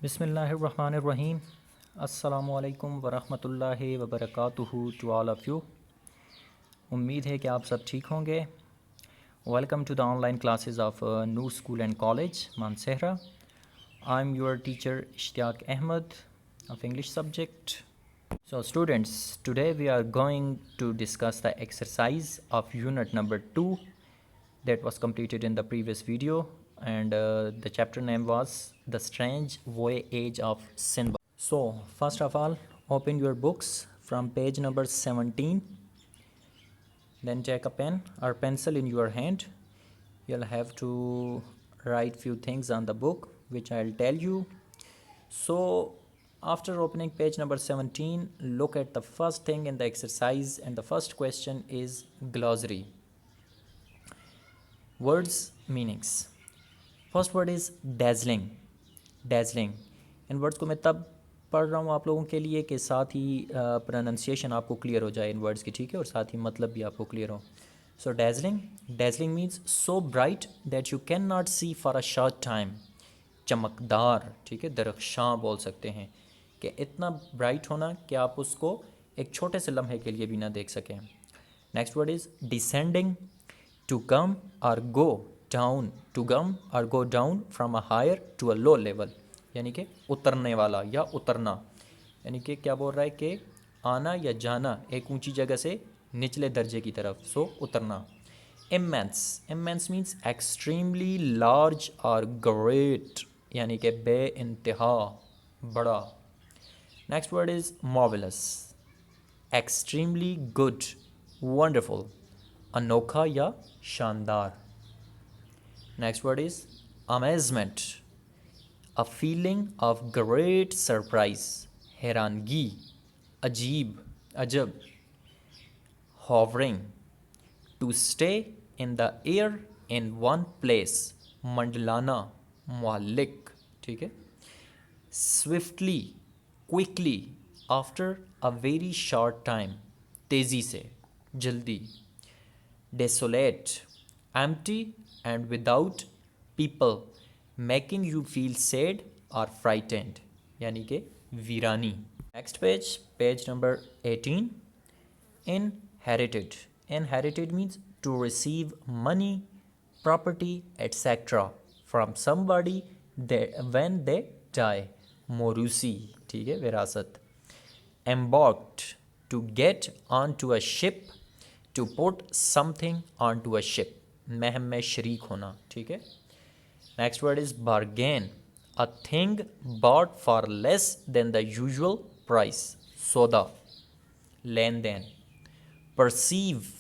بسم اللہ الرحمن الرحیم. السلام علیکم ورحمۃ اللہ وبرکاتہ ٹو آل آف یو. امید ہے کہ آپ سب ٹھیک ہوں گے. Welcome to the online classes of Noor school and college Mansehra. I am your teacher Ishtiaq Ahmed of English subject. So students, today we are going to discuss the exercise of unit number 2 that was completed in the previous video, and the chapter name was The Strange Voyage of Sinbad. So first of all, open your books from page number 17. Then take a pen or pencil in your hand. You'll have to write few things on the book which I'll tell you. So after opening page number 17, look at the first thing in the exercise, and the first question is glossary. Words, meanings. First word is dazzling. Dazzling. In words کو میں تب پڑھ رہا ہوں آپ لوگوں کے لیے کہ ساتھ ہی پروننسیشن آپ کو کلیئر ہو جائے ان ورڈس کی, ٹھیک ہے, اور ساتھ ہی مطلب بھی آپ کو clear who. So dazzling means so bright that you cannot see for a short time. چمکدار, ٹھیک ہے, درخشاں بول سکتے ہیں کہ اتنا برائٹ ہونا کہ آپ اس کو ایک چھوٹے سے لمحے کے لیے بھی نہ دیکھ سکیں. Next word is descending. To come or go down. To come or go down from a higher to a low level, یعنی کہ اترنے والا یا اترنا, یعنی کہ کیا بول رہا ہے کہ آنا یا جانا ایک اونچی جگہ سے نچلے درجے کی طرف, سو اترنا. immense means extremely large اور great, یعنی کہ بے انتہا بڑا. نیکسٹ ورڈ از marvelous. ایکسٹریملی گڈ, ونڈرفل, انوکھا یا شاندار. Next word is amazement. a feeling of great surprise, حیرانگی, عجیب, عجب. hovering. to stay in the air in one place, منڈلانا, معلق, ٹھیک ہے. swiftly, quickly, after a very short time, تیزی سے, جلدی. desolate, empty and without people, making you feel sad or frightened, یعنی کہ ویرانی. Next page number 18. inherited. Inherited means to receive money, property, etc. from somebody when they die. موروثی, ٹھیک ہے, وراثت. embarked. to get onto a ship, to put something onto a ship, مہم میں شریک ہونا, ٹھیک ہے. Next word is bargain. a thing bought for less than the usual price, سودا, لین دین. perceive.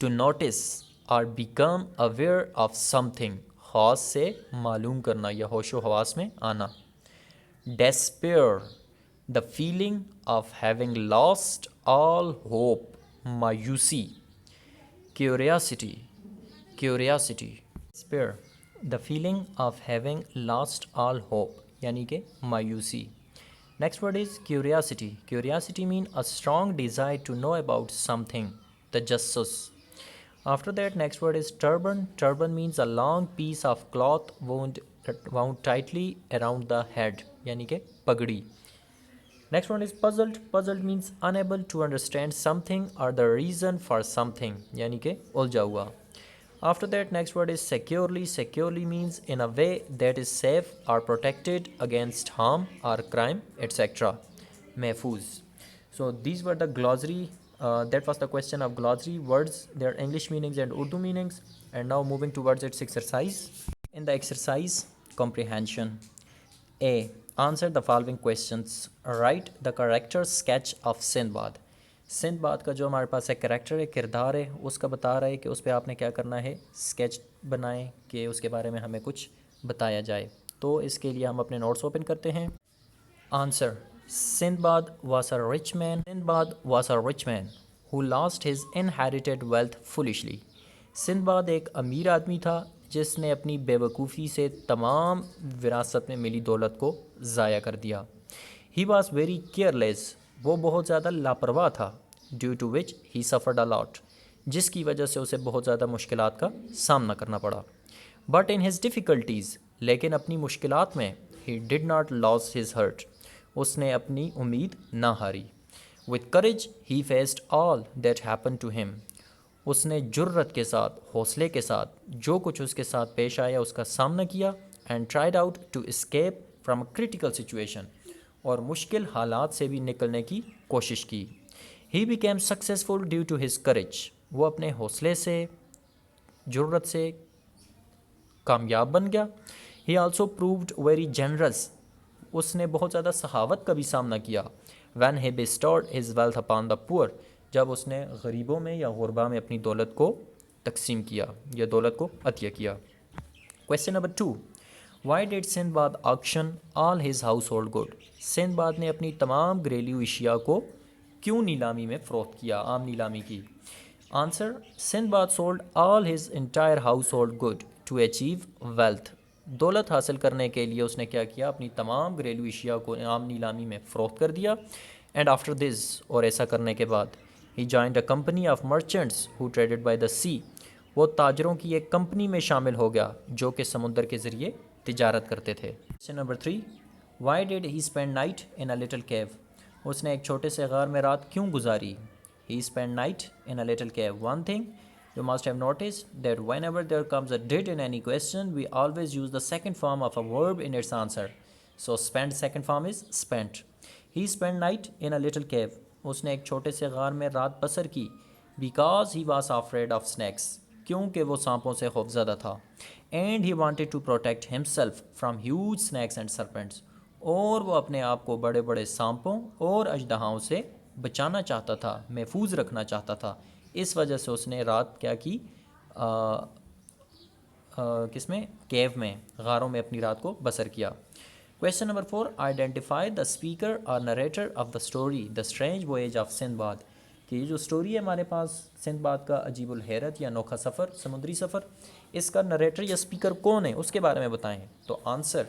to notice or become aware of something, خاص سے معلوم کرنا یا ہوش و حواس میں آنا. despair. the feeling of having lost all hope, مایوسی. curiosity. despair. the feeling of having lost all hope, یعنی کہ مایوسی. Next word is curiosity. Curiosity means a strong desire to know about something, tajassus. After that, next word is turban. Turban means a long piece of cloth wound tightly around the head, یعنی کہ پگڑی. Next one is puzzled. Puzzled means unable to understand something or the reason for something, یعنی کہ الجھا ہوا. After that, next word is securely. Securely means in a way that is safe or protected against harm or crime, etc. محفوظ. So these were the glossary. That was the question of glossary words, their English meanings and Urdu meanings. And now moving towards its exercise. In the exercise, comprehension. A. Answer the following questions. Write the character sketch of Sinbad. Sinbad کا جو ہمارے پاس ایک character ہے, کردار ہے, اس کا بتا رہا ہے کہ اس پہ آپ نے کیا کرنا ہے, اسکیچ بنائیں کہ اس کے بارے میں ہمیں کچھ بتایا جائے. تو اس کے لیے ہم اپنے نوٹس اوپن کرتے ہیں. Answer. Sindbad was a rich man. Sindbad was a rich man who lost his inherited wealth foolishly. Sindbad ایک امیر آدمی تھا جس نے اپنی بے وقوفی سے تمام وراثت میں ملی دولت کو ضائع کر دیا. He was very careless. وہ بہت زیادہ لاپرواہ تھا. Due to which he suffered a lot, جس کی وجہ سے اسے بہت زیادہ مشکلات کا سامنا کرنا پڑا. بٹ ان ہز ڈیفیکلٹیز, لیکن اپنی مشکلات میں he did not lose his heart. اس نے اپنی امید نہ ہاری. with courage he faced all that happened to him. اس نے جرت کے ساتھ، حوصلے کے ساتھ جو کچھ اس کے ساتھ پیش آیا اس کا سامنا کیا. and tried out to escape from a critical situation. اور مشکل حالات سے بھی نکلنے کی کوشش کی. he became successful due to his courage. وہ اپنے حوصلے سے، جرت سے کامیاب بن گیا. he also proved very generous. اس نے بہت زیادہ سخاوت کا بھی سامنا کیا. when he bestowed his wealth upon the poor. جب اس نے غریبوں میں یا غربا میں اپنی دولت کو تقسیم کیا یا دولت کو عطیہ کیا. Question number 2. Why did Sinbad auction all his household good? Sinbad نے اپنی تمام گھریلو اشیاء کو کیوں نیلامی میں فروخت کیا، عام نیلامی کی؟ Answer: Sinbad sold all his entire household good to achieve wealth. دولت حاصل کرنے کے لیے اس نے کیا کیا؟ اپنی تمام گھریلو اشیاء کو عام نیلامی میں فروخت کر دیا. اینڈ آفٹر دس، اور ایسا کرنے کے بعد، he joined a company of merchants who traded by the sea. وہ تاجروں کی ایک کمپنی میں شامل ہو گیا جو کہ سمندر کے ذریعے تجارت کرتے تھے. Question number 3. Why did he spend night in a little cave? اس نے ایک چھوٹے سے غار میں رات کیوں گزاری؟ He spent night in a little cave. One thing you must have noticed that whenever there comes a did in any question, we always use the second form of a verb in its answer. So spend second form is spent. He spent night in a little cave. اس نے ایک چھوٹے سے غار میں رات بسر کی. Because he was afraid of snakes. کیونکہ وہ سانپوں سے خوفزدہ تھا. And he wanted to protect himself from huge snakes and serpents. اور وہ اپنے آپ کو بڑے بڑے سانپوں اور اژدہاؤں سے بچانا چاہتا تھا، محفوظ رکھنا چاہتا تھا. اس وجہ سے اس نے رات کیا کی؟ کس میں؟ کیو میں، غاروں میں اپنی رات کو بسر کیا. Question number 4. Identify the speaker or narrator of the story The Strange Voyage of Sindbad. کہ یہ جو سٹوری ہے ہمارے پاس سندباد کا عجیب الحیرت یا انوکھا سفر، سمندری سفر، اس کا نریٹر یا اسپیکر کون ہے، اس کے بارے میں بتائیں. تو answer: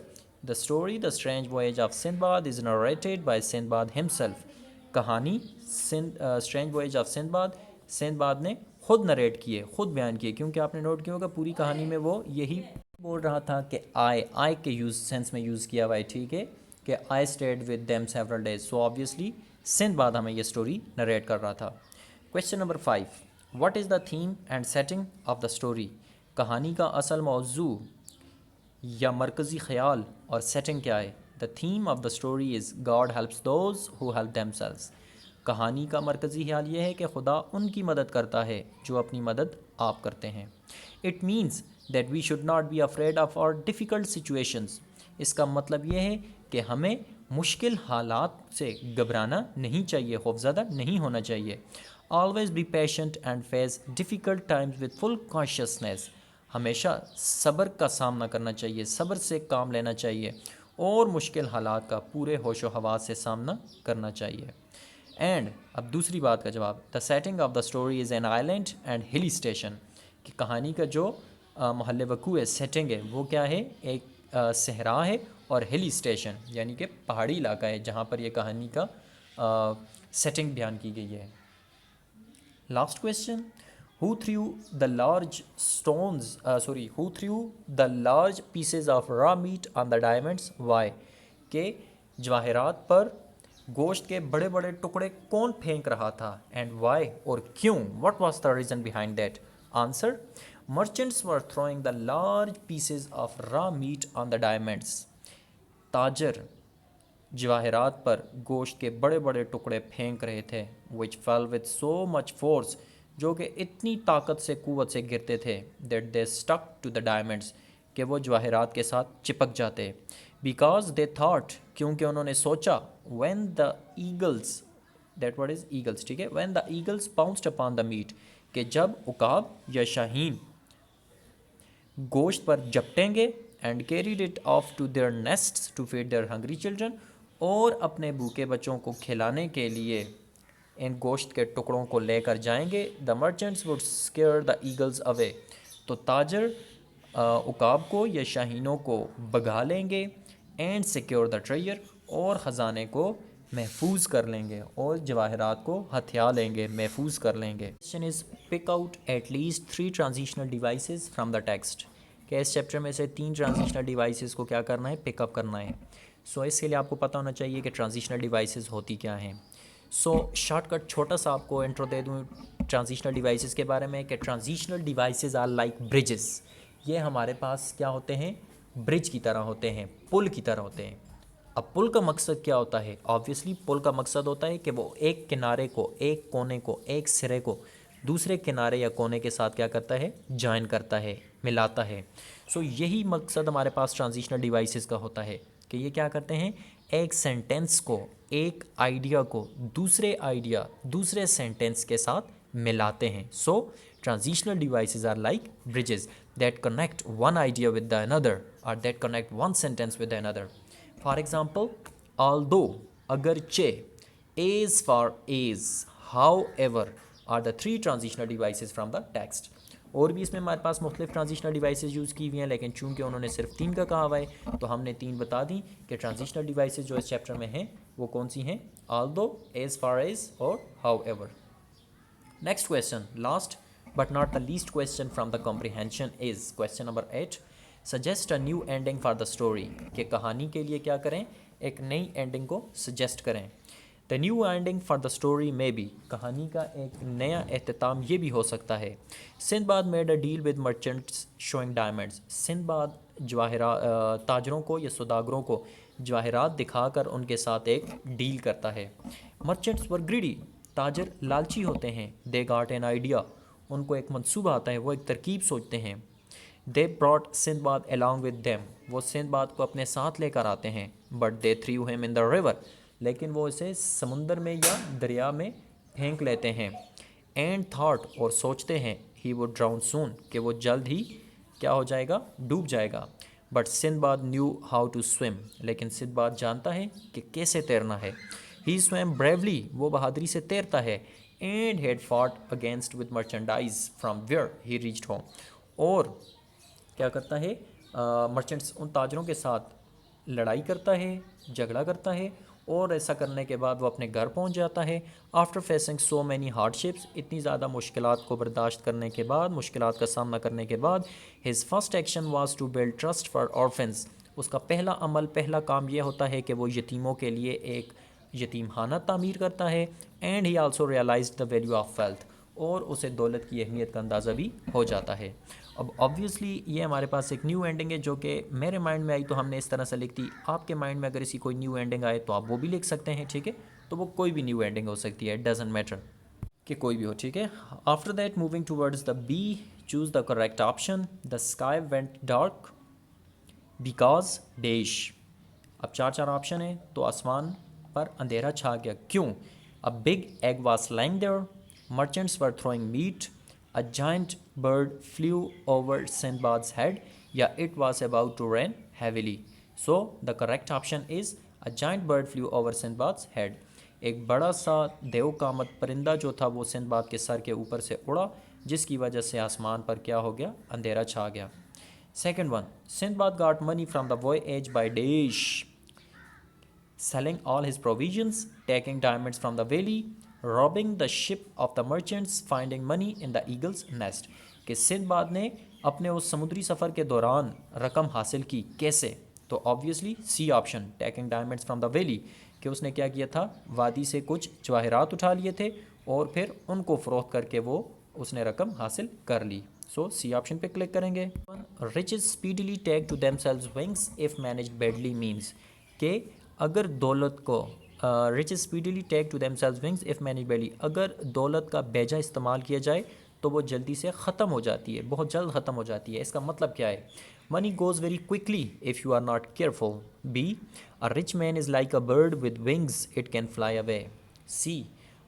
The story The Strange Voyage of Sindbad is narrated by Sindbad himself. کہانی Strange Voyage of Sindbad Sinbad نے خود نریٹ کیے، خود بیان کیے. کیونکہ آپ نے نوٹ کیا ہوگا پوری کہانی میں وہ یہی بول رہا تھا کہ آئی کے یوز سینس میں یوز کیا ہوا ہے، ٹھیک ہے، کہ I stayed with them several days. So obviously Sindbad ہمیں یہ سٹوری نریٹ کر رہا تھا. Question number 5. What is the theme and setting of the story? کہانی کا اصل موضوع یا مرکزی خیال اور سیٹنگ کیا ہے؟ The theme of the story is God helps those who help themselves. کہانی کا مرکزی خیال یہ ہے کہ خدا ان کی مدد کرتا ہے جو اپنی مدد آپ کرتے ہیں. It means that we should not be afraid of our difficult situations. اس کا مطلب یہ ہے کہ ہمیں مشکل حالات سے گھبرانا نہیں چاہیے، خوفزدہ نہیں ہونا چاہیے. Always be patient and face difficult times with full consciousness. ہمیشہ صبر کا سامنا کرنا چاہیے، صبر سے کام لینا چاہیے اور مشکل حالات کا پورے ہوش و حواس سے سامنا کرنا چاہیے. اینڈ اب دوسری بات کا جواب. The setting of the story is an island and hilly station. کہ کہانی کا جو محل وقوع ہے، سیٹنگ ہے، وہ کیا ہے؟ ایک صحرا ہے اور ہلی اسٹیشن یعنی کہ پہاڑی علاقہ ہے جہاں پر یہ کہانی کا سیٹنگ بیان کی گئی ہے. Last question. who threw the large pieces of raw meat on the diamonds? Why? کہ جواہرات پر گوشت کے بڑے بڑے ٹکڑے کون پھینک رہا تھا؟ اینڈ وائی، اور کیوں؟ What was the reason behind that? Answer: merchants were throwing the large pieces of raw meat on the diamonds. تاجر جواہرات پر گوشت کے بڑے بڑے ٹکڑے پھینک رہے تھے. which fell with so much force. جو کہ اتنی طاقت سے، قوت سے گرتے تھے. that they stuck to the diamonds. کہ وہ جواہرات کے ساتھ چپک جاتے. because they thought. کیونکہ انہوں نے سوچا. when the eagles. that word is eagles، ٹھیک ہے. when the eagles pounced upon the meat. کہ جب عقاب یا شاہین گوشت پر جپٹیں گے. and carried it off to their nests to feed their hungry children. اور اپنے بھوکے بچوں کو کھلانے کے لیے ان گوشت کے ٹکڑوں کو لے کر جائیں گے. the merchants would scare the eagles away. تو تاجر عقاب کو یا شاہینوں کو بھگا لیں گے. and secure the treasure. اور خزانے کو محفوظ کر لیں گے اور جواہرات کو ہتھیا لیں گے، محفوظ کر لیں گے. Question is pick out at least 3 transitional devices from the text. کہ اس چیپٹر میں سے 3 ٹرانزیشنل ڈیوائسز کو کیا کرنا ہے، پک اپ کرنا ہے. سو اس کے لیے آپ کو پتہ ہونا چاہیے کہ ٹرانزیشنل ڈیوائسز ہوتی کیا ہیں. سو شارٹ کٹ چھوٹا سا آپ کو انٹرو دے دوں ٹرانزیشنل ڈیوائسز کے بارے میں کہ transitional devices are like bridges. یہ ہمارے پاس کیا ہوتے ہیں، برج کی طرح ہوتے ہیں، پل کی طرح ہوتے ہیں. اب پل کا مقصد کیا ہوتا ہے؟ آبویسلی پل کا مقصد ہوتا ہے کہ وہ ایک کنارے کو، ایک کونے کو، ایک سرے کو دوسرے کنارے یا کونے کے ساتھ کیا کرتا ہے، جوائن کرتا ہے، ملاتا ہے. سو یہی مقصد ہمارے پاس ٹرانزیشنل ڈیوائسز کا ہوتا ہے کہ یہ کیا کرتے ہیں، ایک سینٹینس کو، ایک آئیڈیا کو دوسرے آئیڈیا، دوسرے سینٹینس کے ساتھ ملاتے ہیں. So transitional devices are like bridges that connect one idea with the another or that connect one sentence with the another. For example, although, agarche, as for as, however are the 3 transitional devices from the text. اور بھی اس میں ہمارے پاس مختلف transitional devices use کی ہوئی ہیں، لیکن چونکہ انہوں نے صرف 3 کا کہا ہوا ہے تو ہم نے 3 بتا دیں کہ ٹرانزیشنل ڈیوائسز جو اس چیپٹر میں ہیں وہ کون سی ہیں، although, as far as اور however. Next question, last but not the least question from the comprehension is question number 8. Suggest a new ending for the story. کہ کہانی کے لیے کیا کریں، ایک نئی اینڈنگ کو سجیسٹ کریں. The new ending for the story may be. کہانی کا ایک نیا اختتام یہ بھی ہو سکتا ہے. Sinbad made a deal with merchants showing diamonds. Sinbad تاجروں کو یا سوداگروں کو جواہرات دکھا کر ان کے ساتھ ایک ڈیل کرتا ہے. Merchants were greedy. تاجر لالچی ہوتے ہیں. They got an idea. ان کو ایک منصوبہ آتا ہے، وہ ایک ترکیب سوچتے ہیں. They brought Sinbad along with them. وہ سندباد کو اپنے ساتھ لے کر آتے ہیں. But they threw him in the river. لیکن وہ اسے سمندر میں یا دریا میں پھینک لیتے ہیں. And thought اور سوچتے ہیں he would drown soon کہ وہ جلد ہی کیا ہو جائے گا، ڈوب جائے گا. But Sinbad knew how to swim. لیکن سندباد جانتا ہے کہ کیسے تیرنا ہے. He swam bravely. وہ بہادری سے تیرتا ہے. And had fought against with merchandise from where he reached home. اور کیا کرتا ہے، مرچنٹس ان تاجروں کے ساتھ لڑائی کرتا ہے، جھگڑا کرتا ہے، اور ایسا کرنے کے بعد وہ اپنے گھر پہنچ جاتا ہے. After facing so many hard ships. اتنی زیادہ مشکلات کو برداشت کرنے کے بعد، مشکلات کا سامنا کرنے کے بعد، his first action was to build trust for orphans. اس کا پہلا عمل، پہلا کام یہ ہوتا ہے کہ وہ یتیموں کے لیے ایک یتیم خانہ تعمیر کرتا ہے. And he also realized the value of wealth. اور اسے دولت کی اہمیت کا اندازہ بھی ہو جاتا ہے. اب آبویسلی یہ ہمارے پاس ایک نیو اینڈنگ ہے جو کہ میرے مائنڈ میں آئی تو ہم نے اس طرح سے لکھ دی. آپ کے مائنڈ میں اگر اسی کوئی نیو اینڈنگ آئے تو آپ وہ بھی لکھ سکتے ہیں، ٹھیک ہے. تو وہ کوئی بھی نیو اینڈنگ ہو سکتی ہے، ڈزنٹ میٹر کہ کوئی بھی ہو، ٹھیک ہے. After that moving towards the B, choose the correct option. The sky went dark because dash. اب 4 آپشن ہیں تو آسمان پر اندھیرا چھا گیا، کیوں؟ A big egg was lying there. Merchants were throwing meat. A giant bird flew over Sindbad's head. Yeah, it was about to rain heavily. So the correct option is a giant bird flew over Sindbad's head. ایک بڑا سا دیو کامت پرندہ جو تھا وہ Sinbad کے سر کے اوپر سے اڑا، جس کی وجہ سے آسمان پر کیا ہو گیا، اندھیرا چھا گیا. Second one, Sinbad got money from the voyage by dash. Selling all his provisions, taking diamonds from the valley, robbing the ship of the merchants, finding money in the eagle's nest. کہ Sinbad نے اپنے اس سمندری سفر کے دوران رقم حاصل کی، کیسے؟ تو obviously C option, taking diamonds from the valley، کہ اس نے کیا کیا تھا، وادی سے کچھ جواہرات اٹھا لیے تھے اور پھر ان کو فروخت کر کے وہ اس نے رقم حاصل کر لی. سو سی آپشن پہ کلک کریں گے. riches speedily take to themselves wings if managed badly means کہ اگر دولت کو riches speedily take to themselves wings if managed badly، اگر دولت کا بیجا استعمال کیا جائے تو وہ جلدی سے ختم ہو جاتی ہے، بہت جلد ختم ہو جاتی ہے. اس کا مطلب کیا ہے؟ money goes very quickly if you are not careful. B, a rich man is like a bird with wings, it can fly away. C,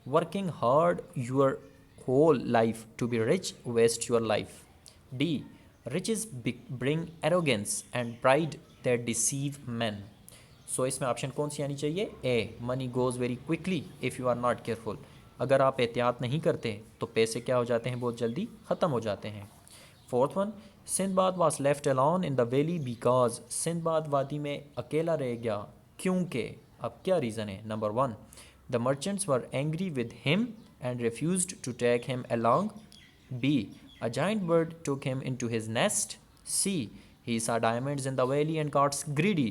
working hard your whole life to be rich waste your life. D, riches bring arrogance and pride that deceive men. سو اس میں option کون سی آنی چاہیے؟ A, money goes very quickly if you are not careful. اگر آپ احتیاط نہیں کرتے تو پیسے کیا ہو جاتے ہیں، بہت جلدی ختم ہو جاتے ہیں. Fourth one, Sindbad was left alone in the valley because Sindbad وادی میں اکیلا رہ گیا کیونکہ. اب کیا ریزن ہے؟ Number 1، the merchants were angry with him and refused to take him along. B, a giant bird took him into his nest. C. He saw diamonds in the valley and got greedy.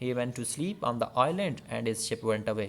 He went to sleep on the island and his ship went away.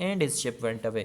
and his ship went away,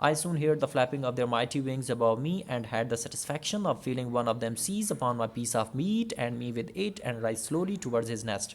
I soon heard the flapping of their mighty wings above me and had the satisfaction of feeling one of them seize upon my piece of meat and me with it and rise slowly towards his nest.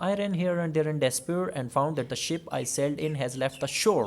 I ran here and there in despair and found that the ship I sailed in has left the shore.